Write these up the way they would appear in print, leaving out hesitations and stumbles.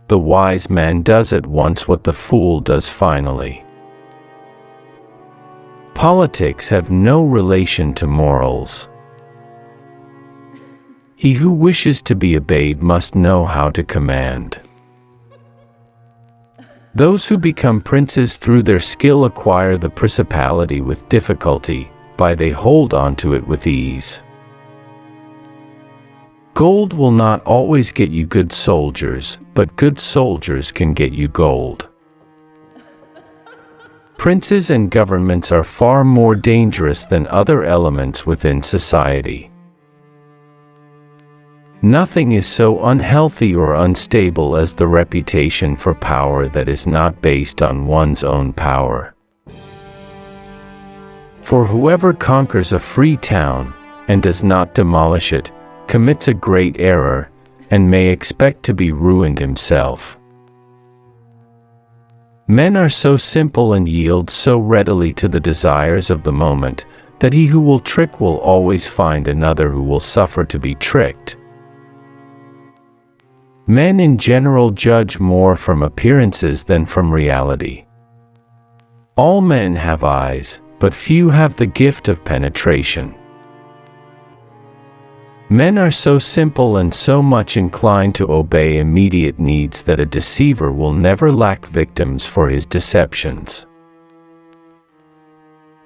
the wise man does at once what the fool does finally. Politics have no relation to morals. He who wishes to be obeyed must know how to command. Those who become princes through their skill acquire the pricipality with difficulty, by they hold on to it with ease. Gold will not always get you good soldiers, but good soldiers can get you gold. Princes and governments are far more dangerous than other elements within society. Nothing is so unhealthy or unstable as the reputation for power that is not based on one's own power. For whoever conquers a free town, and does not demolish it, commits a great error, and may expect to be ruined himself. Men are so simple and yield so readily to the desires of the moment, that he who will trick will always find another who will suffer to be tricked. Men in general judge more from appearances than from reality. All men have eyes, but few have the gift of penetration. Men are so simple and so much inclined to obey immediate needs that a deceiver will never lack victims for his deceptions.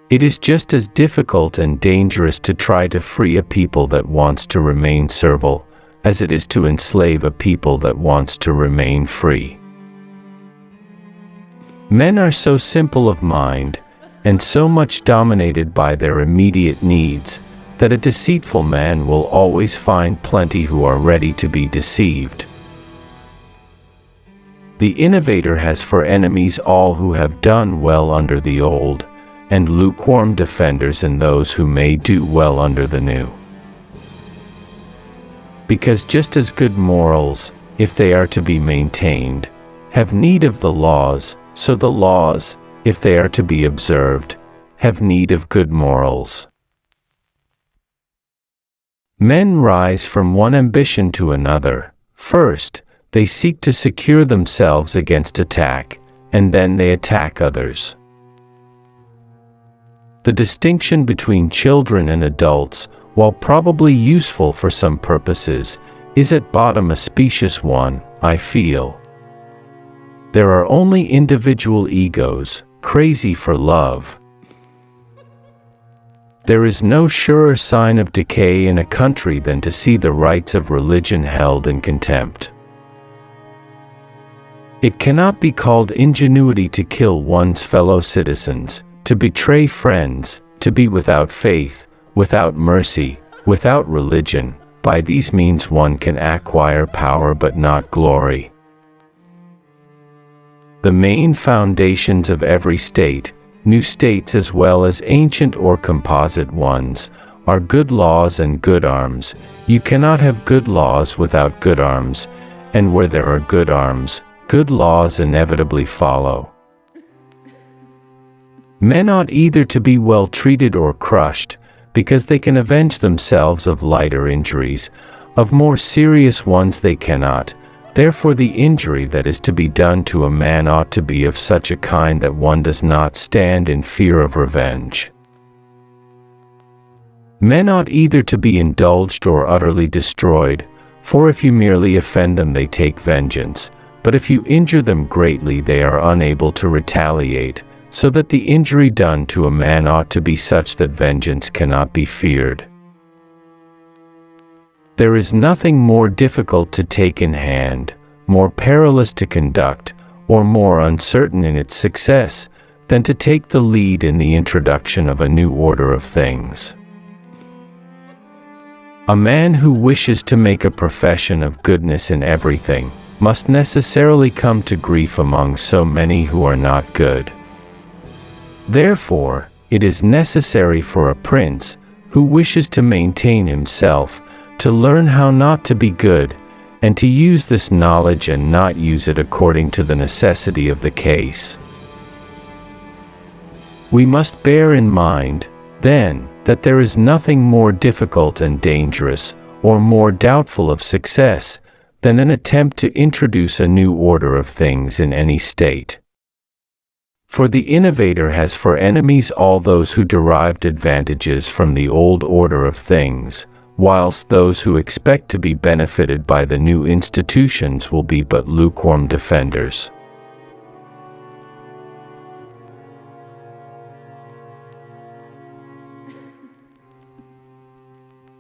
It is just as difficult and dangerous to try to free a people that wants to remain servile, as it is to enslave a people that wants to remain free. Men are so simple of mind, and so much dominated by their immediate needs, that a deceitful man will always find plenty who are ready to be deceived. The innovator has for enemies all who have done well under the old, and lukewarm defenders in those who may do well under the new. Because just as good morals, if they are to be maintained, have need of the laws, so the laws, if they are to be observed, have need of good morals. Men rise from one ambition to another. First, they seek to secure themselves against attack, and then they attack others. The distinction between children and adults, while probably useful for some purposes, is at bottom a specious one, I feel. There are only individual egos, crazy for love. There is no surer sign of decay in a country than to see the rights of religion held in contempt. It cannot be called ingenuity to kill one's fellow citizens, to betray friends, to be without faith, without mercy, without religion. By these means one can acquire power but not glory. The main foundations of every state, new states as well as ancient or composite ones, are good laws and good arms. You cannot have good laws without good arms, and where there are good arms, good laws inevitably follow. Men ought either to be well treated or crushed, because they can avenge themselves of lighter injuries, of more serious ones they cannot. Therefore the injury that is to be done to a man ought to be of such a kind that one does not stand in fear of revenge. Men ought either to be indulged or utterly destroyed, for if you merely offend them they take vengeance, but if you injure them greatly they are unable to retaliate, so that the injury done to a man ought to be such that vengeance cannot be feared. There is nothing more difficult to take in hand, more perilous to conduct, or more uncertain in its success, than to take the lead in the introduction of a new order of things. A man who wishes to make a profession of goodness in everything, must necessarily come to grief among so many who are not good. Therefore, it is necessary for a prince, who wishes to maintain himself, to learn how not to be good, and to use this knowledge and not use it according to the necessity of the case. We must bear in mind, then, that there is nothing more difficult and dangerous, or more doubtful of success, than an attempt to introduce a new order of things in any state. For the innovator has for enemies all those who derived advantages from the old order of things, whilst those who expect to be benefited by the new institutions will be but lukewarm defenders.